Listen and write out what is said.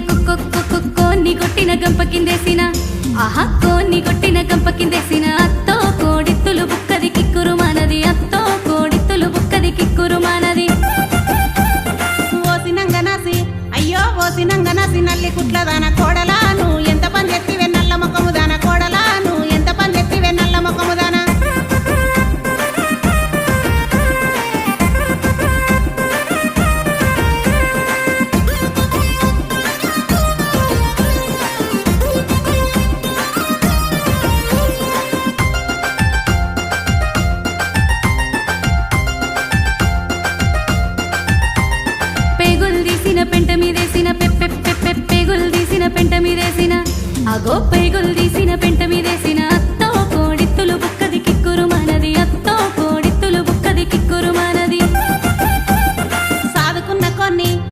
కోన్ని కొట్టిన గంప కిందేసిన ఆహా కోన్ని కొట్టిన గంప కిందేసిన అత్తో కోడిత్తులు బుక్కది కిక్కురు మానది అత్తో కోడిత్తులు బుక్కది కిక్కురు మానది ఓసినంగనాసి అయ్యో ఓసినంగనాసి నల్లి కుట్లదాన కోడలాను ఎంత పని ఎత్తివే నల్ల ముఖముదాన కోడలాను ఎంత పని ఎత్తివే నల్ల ముఖముదాన పెంట మీదేసిన పెగులు తీసిన పెంట మీదేసిన అగో పెగులు తీసిన పెంట మీదేసిన